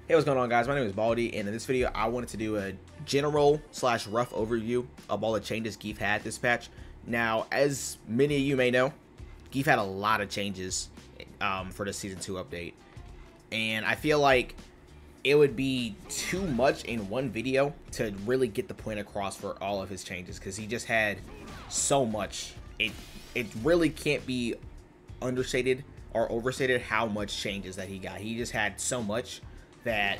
Hey, what's going on, guys? My name is Baldy, and in this video I wanted to do a general slash rough overview of all the changes Gief had this patch. Now, as many of you may know, Gief had a lot of changes for the Season 2 update, and I feel like it would be too much in one video to really get the point across for all of his changes, because he just had so much. It really can't be understated or overstated how much changes that he got. He just had so much that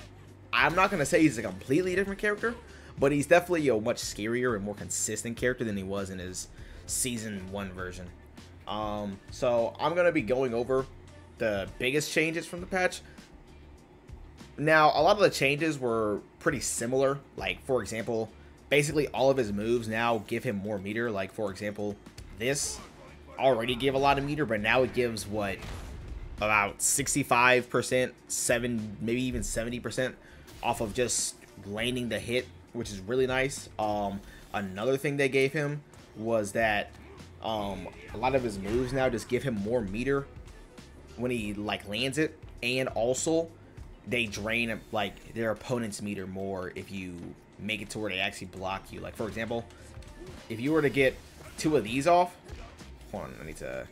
I'm not going to say he's a completely different character, but he's definitely a much scarier and more consistent character than he was in his Season 1 version. So I'm going to be going over the biggest changes from the patch. Now, a lot of the changes were pretty similar. Like, for example, basically all of his moves now give him more meter. Like, for example, this already gave a lot of meter, but now it gives, what, about 65%, maybe even 70% off of just landing the hit, which is really nice. Another thing they gave him was that a lot of his moves now just give him more meter when he lands it, and also they drain their opponent's meter more if you make it to where they actually block you. Like, for example, if you were to get 2 of these off, hold on, I need to.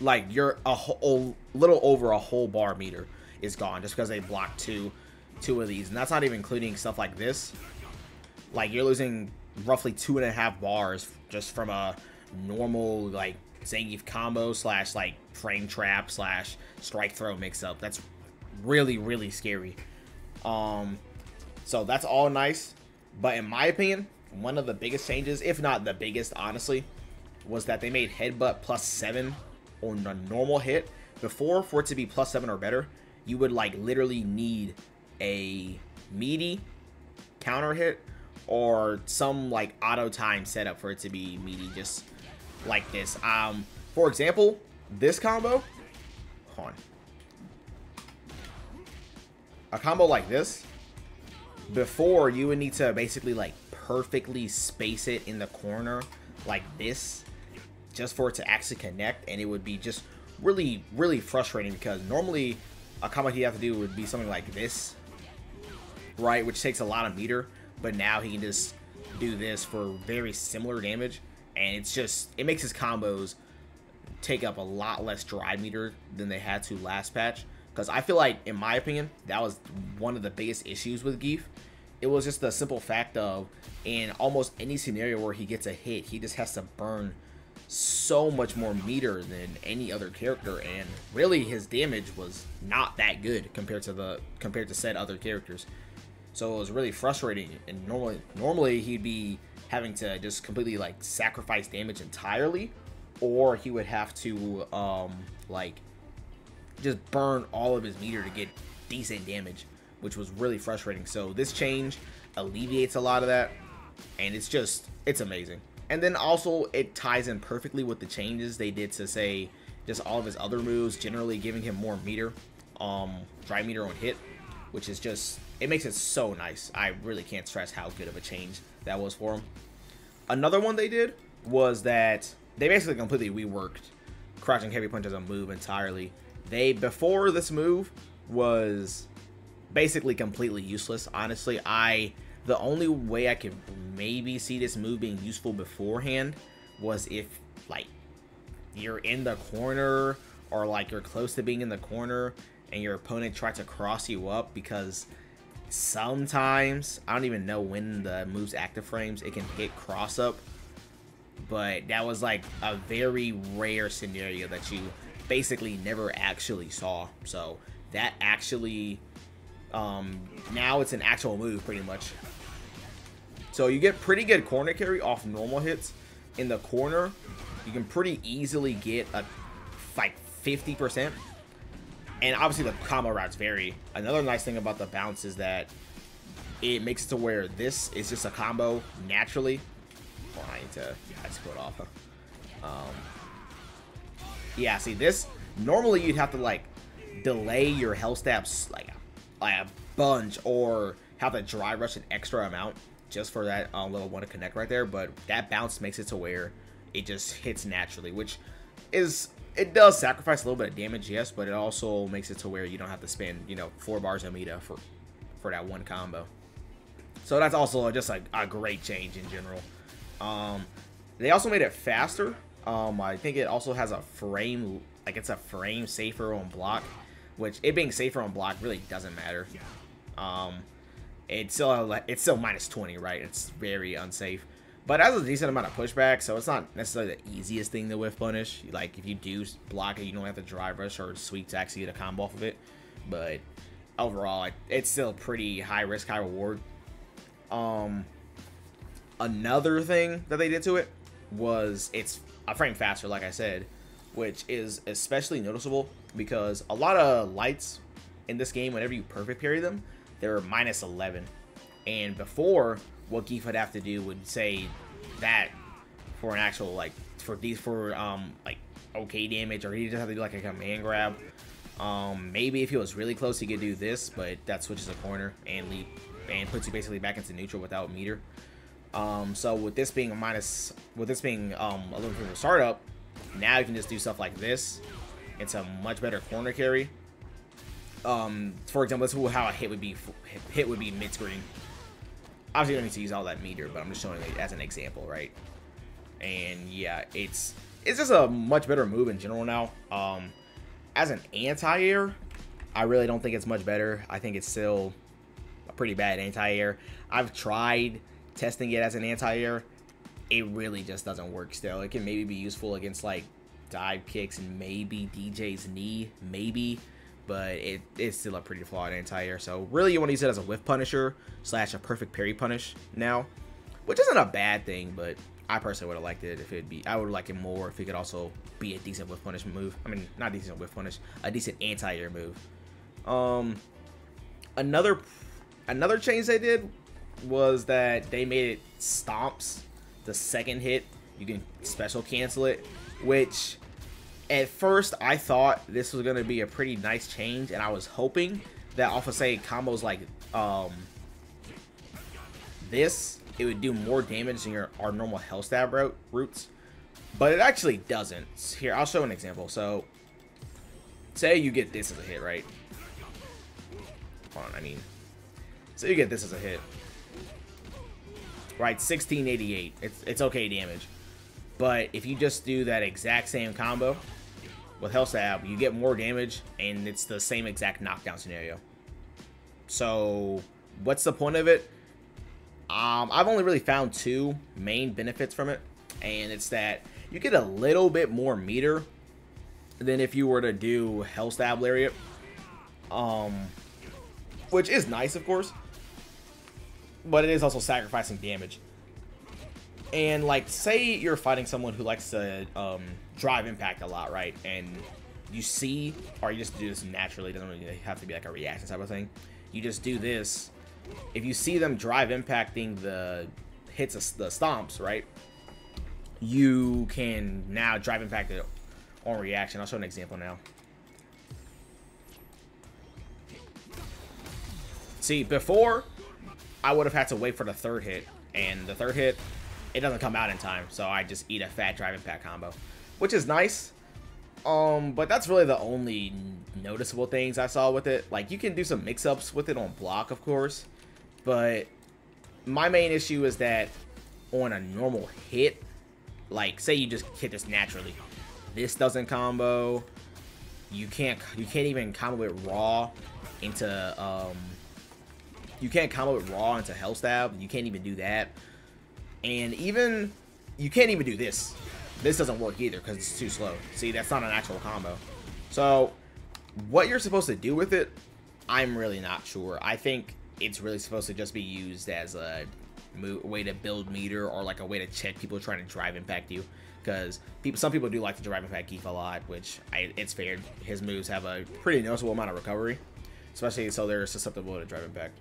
Like, you're a little over a whole bar meter is gone just because they blocked two of these, and that's not even including stuff like this. Like, you're losing roughly 2.5 bars just from a normal Zangief combo slash frame trap slash strike throw mix up. That's really scary. So that's all nice, but in my opinion, one of the biggest changes, if not the biggest, honestly, was that they made headbutt +7 on a normal hit. Before, for it to be +7 or better, you would literally need a meaty counter hit or some auto time setup for it to be meaty, just like this. For example, this combo, hold on, a combo like this, before you would need to basically perfectly space it in the corner like this just for it to actually connect, and it would be just really frustrating, because normally a combo you have to do would be something like this, right, which takes a lot of meter, but now he can just do this for very similar damage, and it makes his combos take up a lot less drive meter than they had to last patch. Because I feel like, in my opinion, that was one of the biggest issues with Gief. It was just the simple fact of, in almost any scenario where he gets a hit, he just has to burn so much more meter than any other character, and really his damage was not that good compared to said other characters. So it was really frustrating, and normally he'd be having to just completely sacrifice damage entirely, or he would have to just burn all of his meter to get decent damage, which was really frustrating. So this change alleviates a lot of that, and it's amazing. And then also it ties in perfectly with the changes they did to, say, just all of his other moves, generally giving him more meter, dry meter on hit, which is just, it makes it so nice. I really can't stress how good of a change that was for him. Another one they did was that they basically completely reworked crouching heavy punch as a move entirely. Before this move was basically completely useless, honestly. The only way I could maybe see this move being useful beforehand was if you're in the corner, or you're close to being in the corner and your opponent tried to cross you up, because sometimes, I don't even know when the move's active frames, it can hit cross up, but that was a very rare scenario that you basically never actually saw. So that actually, now it's an actual move pretty much. So you get pretty good corner carry off normal hits. In the corner, you can pretty easily get a 50%. And obviously the combo routes vary. Another nice thing about the bounce is that it makes it to where this is just a combo naturally. Oh, I just put it off. Yeah, see, this, normally you'd have to delay your health stabs a bunch, or have to dry rush an extra amount just for that level 1 to connect right there. But that bounce makes it to where it just hits naturally, which is it does sacrifice a little bit of damage, yes, but it also makes it to where you don't have to spend, you know, 4 bars of meter for that one combo. So that's also just like a great change in general. They also made it faster. I think it also has a frame, like it's a frame safer on block, which it being safer on block really doesn't matter. It's still minus 20, right? It's very unsafe. But it has a decent amount of pushback, so it's not necessarily the easiest thing to whiff punish. Like, if you do block it, you don't have to drive rush or sweep to actually get a combo off of it. But overall, it's still pretty high risk, high reward. Another thing that they did to it was it's a frame faster, like I said, which is especially noticeable because a lot of lights in this game, whenever you perfect parry them, they're minus 11. And before, what Gief would have to do would say that for an actual, like, like okay damage, or he just have to do like a command grab. Maybe if he was really close, he could do this, but that switches a corner and leap and puts you basically back into neutral without meter. So with this being a little bit of startup, now you can just do stuff like this. It's a much better corner carry. For example, this is how a hit would be mid screen. Obviously, you don't need to use all that meter, but I'm just showing it as an example, right? And yeah, it's just a much better move in general now. As an anti-air, I really don't think it's much better. I think it's still a pretty bad anti-air. I've tried testing it as an anti-air. It really just doesn't work still. It can maybe be useful against like dive kicks and maybe DJ's knee, maybe. But it's still a pretty flawed anti-air. So really you want to use it as a whiff punisher / a perfect parry punish now. Which isn't a bad thing, but I personally would have liked it if it'd be, I would like it more if it could also be a decent whiff punish move. I mean, not decent whiff punish, a decent anti-air move. Another change they did was that they made it stomps. The second hit, you can special cancel it, which at first I thought this was gonna be a pretty nice change, and I was hoping that off of say combos like this, it would do more damage than our normal hell stab routes, but it actually doesn't. Here, I'll show an example. So say you get this as a hit, right? Hold on, so you get this as a hit, right? 1688. It's okay damage. But if you just do that exact same combo with hell stab, you get more damage, and it's the same exact knockdown scenario. So what's the point of it? I've only really found 2 main benefits from it, and it's that you get a little bit more meter than if you were to do hell stab lariat, which is nice, of course, but it is also sacrificing damage. And like, say you're fighting someone who likes to drive impact a lot, right? And you see, or you just do this naturally, it doesn't really have to be like a reaction type of thing. You just do this. If you see them drive impacting the hits of the stomps, right? You can now drive impact it on reaction. I'll show an example now. See, before I would have had to wait for the third hit, and the third hit, it doesn't come out in time, so I just eat a fat drive impact combo, which is nice. But that's really the only noticeable things I saw with it. Like, you can do some mix-ups with it on block, of course, but my main issue is that on a normal hit, like, say you just hit this naturally, this doesn't combo. You can't even combo it raw into you can't combo it raw into hell stab. You can't even do that. And even, you can't even do this. This doesn't work either because it's too slow. See, that's not an actual combo. So, what you're supposed to do with it, I'm really not sure. I think it's really supposed to just be used as a way to build meter, or like a way to check people trying to drive impact you. Because some people do like to drive impact Gief a lot, which it's fair. His moves have a pretty noticeable amount of recovery, especially so they're susceptible to drive impact.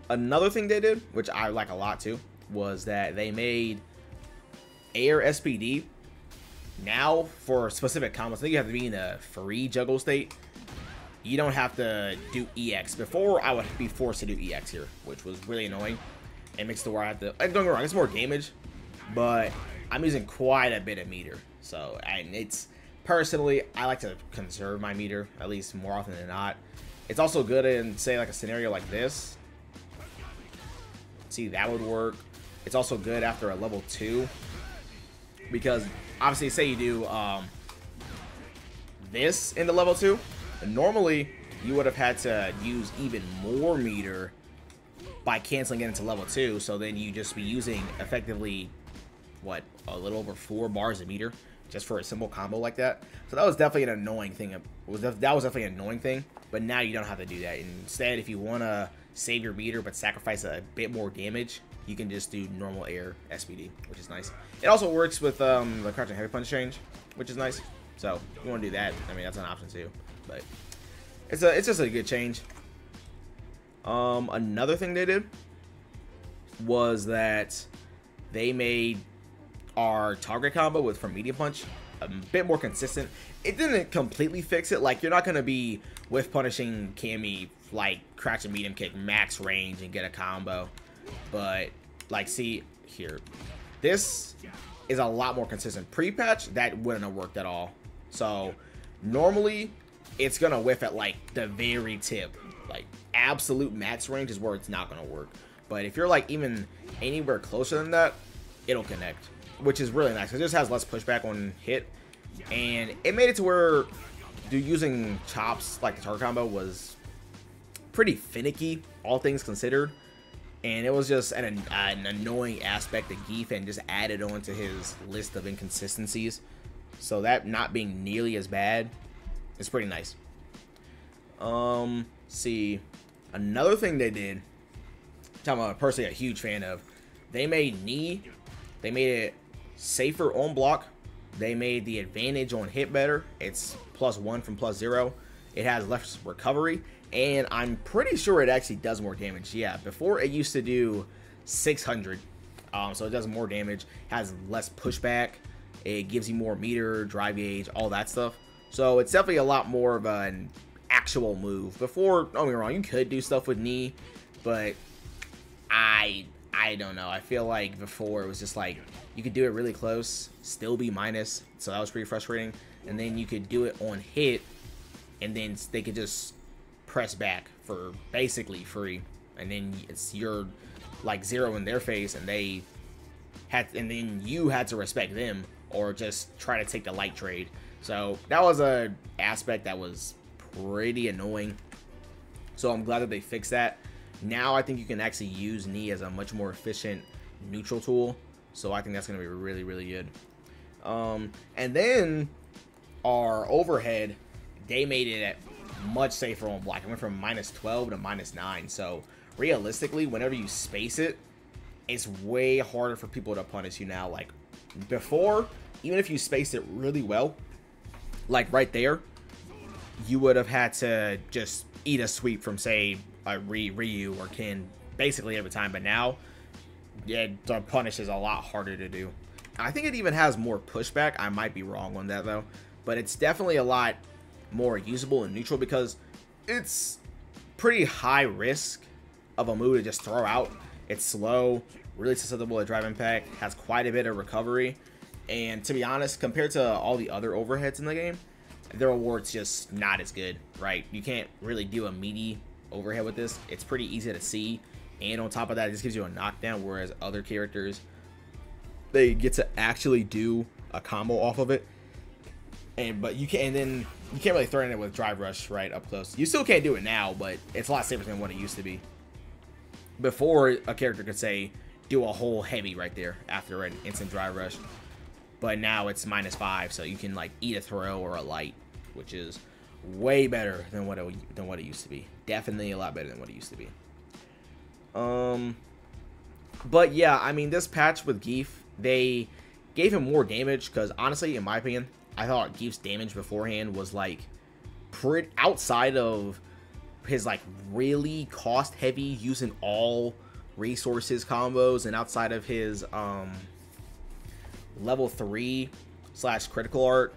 Another thing they did, which I like a lot too, was that they made air SPD now for specific combos. I think you have to be in a free juggle state. You don't have to do EX. Before, I would be forced to do EX here, which was really annoying. It makes it where I have to, don't get me wrong, it's more damage, but I'm using quite a bit of meter. So, and it's personally, I like to conserve my meter at least more often than not. It's also good in, say, like a scenario like this. See, that would work. It's also good after a level 2 because obviously, say you do this in the level 2, and normally you would have had to use even more meter by canceling it into level 2. So then you just be using effectively what, a little over 4 bars of meter just for a simple combo like that. So that was definitely an annoying thing. That was definitely an annoying thing. But now you don't have to do that. Instead, if you want to save your meter but sacrifice a bit more damage, you can just do normal air SPD, which is nice. It also works with the crouching heavy punch change, which is nice. So if you want to do that, I mean, that's an option too. But it's just a good change. Another thing they did was that they made our target combo from medium punch a bit more consistent. It didn't completely fix it. Like, you're not gonna be with punishing Cammy like crouch and medium kick max range and get a combo, but like, see here, this is a lot more consistent. Pre-patch, that wouldn't have worked at all. So normally it's gonna whiff at like the very tip, like absolute max range is where it's not gonna work. But if you're like even anywhere closer than that, it'll connect, which is really nice. It just has less pushback on hit, and it made it to where using chops like the target combo was pretty finicky, all things considered. And it was just an annoying aspect that Gief and just added on to his list of inconsistencies. So that not being nearly as bad is pretty nice. See, another thing they did, I'm personally a huge fan of, they made knee, they made it safer on block. They made the advantage on hit better. It's +1 from +0. It has less recovery, and I'm pretty sure it actually does more damage. Yeah, before it used to do 600, so it does more damage, has less pushback, it gives you more meter, drive gauge, all that stuff. So it's definitely a lot more of an actual move. Before, don't get me wrong, you could do stuff with knee, but I don't know. I feel like before it was just like you could do it really close, still be minus, so that was pretty frustrating. And then you could do it on hit, and then they could just press back for basically free, and then you're like 0 in their face, and then you had to respect them or just try to take the light trade. So that was a aspect that was pretty annoying. So I'm glad that they fixed that. Now I think you can actually use knee as a much more efficient neutral tool. So I think that's going to be really, really good. And then our overhead, they made it much safer on block. It went from -12 to -9. So realistically, whenever you space it, it's way harder for people to punish you now. Like before, even if you spaced it really well, like right there, you would have had to just eat a sweep from, say, Ryu or Ken basically every time. But now, yeah, the punish is a lot harder to do. I think it even has more pushback. I might be wrong on that though, but it's definitely a lot more usable and neutral because it's pretty high risk of a move to just throw out. It's slow, really susceptible to drive impact, has quite a bit of recovery, and to be honest, compared to all the other overheads in the game, their reward's just not as good, right? You can't really do a meaty overhead with this. It's pretty easy to see, and on top of that, it just gives you a knockdown, whereas other characters, they get to actually do a combo off of it. But you can't, and then you can't really threaten it with drive rush right up close. You still can't do it now, but it's a lot safer than what it used to be. Before, a character could say do a whole heavy right there after an instant drive rush, but now it's -5, so you can like eat a throw or a light, which is way better than what it used to be. Definitely a lot better than what it used to be. But yeah, I mean, this patch with Gief, they gave him more damage because honestly, in my opinion, I thought Gief's damage beforehand was like pretty outside of his like really cost heavy using all resources combos, and outside of his level 3/critical art,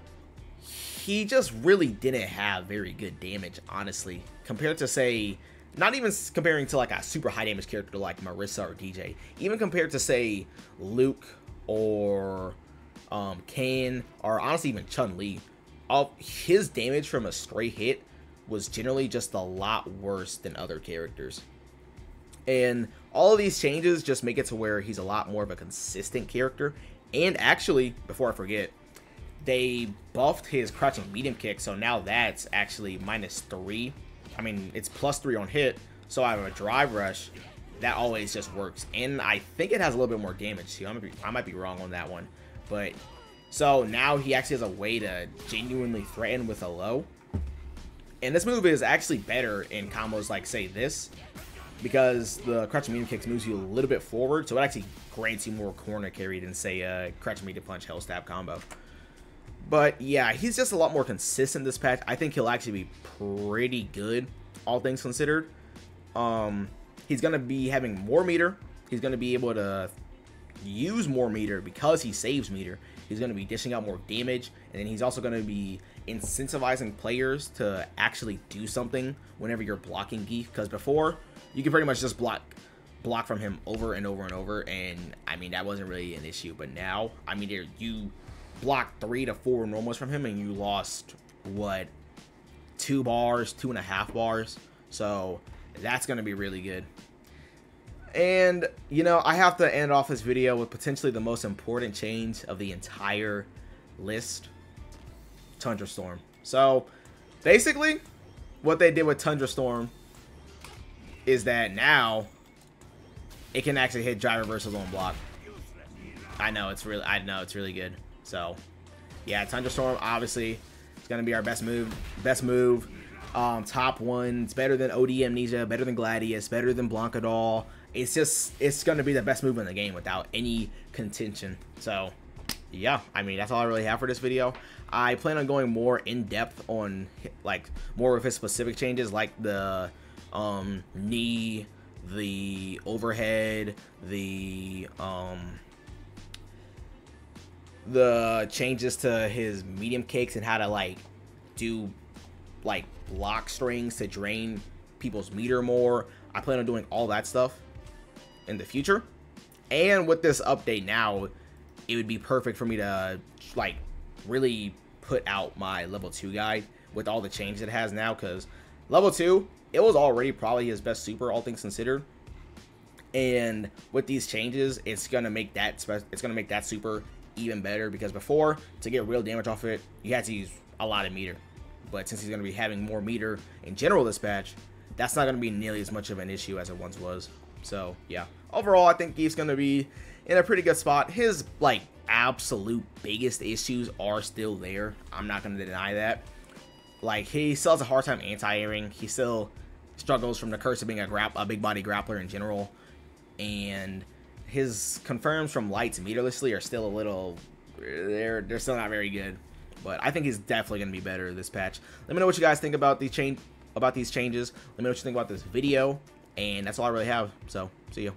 he just really didn't have very good damage, honestly, compared to, say, not even comparing to like a super high damage character like Marissa or DJ, even compared to, say, Luke or Kane, or honestly even Chun-Li, all his damage from a stray hit was generally just a lot worse than other characters. And all of these changes just make it to where he's a lot more of a consistent character. And actually, before I forget, they buffed his crouching medium kick, so now that's actually -3. I mean, it's +3 on hit, so I have a drive rush. That always just works. And I think it has a little bit more damage too. I might be wrong on that one. But, so now he actually has a way to genuinely threaten with a low. And this move is actually better in combos like, say, this, because the crouching medium kicks moves you a little bit forward, so it actually grants you more corner carry than, say, a crouching medium punch hell stab combo. But yeah, he's just a lot more consistent this patch. I think he'll actually be pretty good, all things considered. He's going to be having more meter. He's going to be able to use more meter because he saves meter. He's going to be dishing out more damage, and then he's also going to be incentivizing players to actually do something whenever you're blocking Gief, because before you can pretty much just block from him over and over and over, and I mean that wasn't really an issue. But now, I mean, you blocked 3 to 4 normals from him and you lost what, 2 bars, 2.5 bars, so that's going to be really good. And, you know, I have to end off this video with potentially the most important change of the entire list, Tundra Storm. So, basically, what they did with Tundra Storm is that now it can actually hit drive reversals on block. I know it's really good. So, yeah, Tundra Storm, obviously, it's going to be our best move. Top one. It's better than OD Amnesia, better than Gladius, better than Blancadol. It's going to be the best move in the game without any contention. So, yeah, I mean, that's all I really have for this video. I plan on going more in depth on, like, more of his specific changes, like the knee, the overhead, the changes to his medium kicks and how to, like, do, like, block strings to drain people's meter more. I plan on doing all that stuff in the future. And with this update now, it would be perfect for me to, like, really put out my level 2 guide with all the changes it has now, because level 2, it was already probably his best super, all things considered. And with these changes, it's gonna make that super even better, because before, to get real damage off it, you had to use a lot of meter. But since he's gonna be having more meter in general this patch, that's not gonna be nearly as much of an issue as it once was. So yeah, overall, I think Gief's gonna be in a pretty good spot. His, like, absolute biggest issues are still there. I'm not gonna deny that. Like, he still has a hard time anti-airing. He still struggles from the curse of being a big body grappler in general, and his confirms from lights meterlessly are still a little, they're still not very good. But I think he's definitely gonna be better this patch. Let me know what you guys think about these changes. Let me know what you think about this video, and that's all I really have. So see you.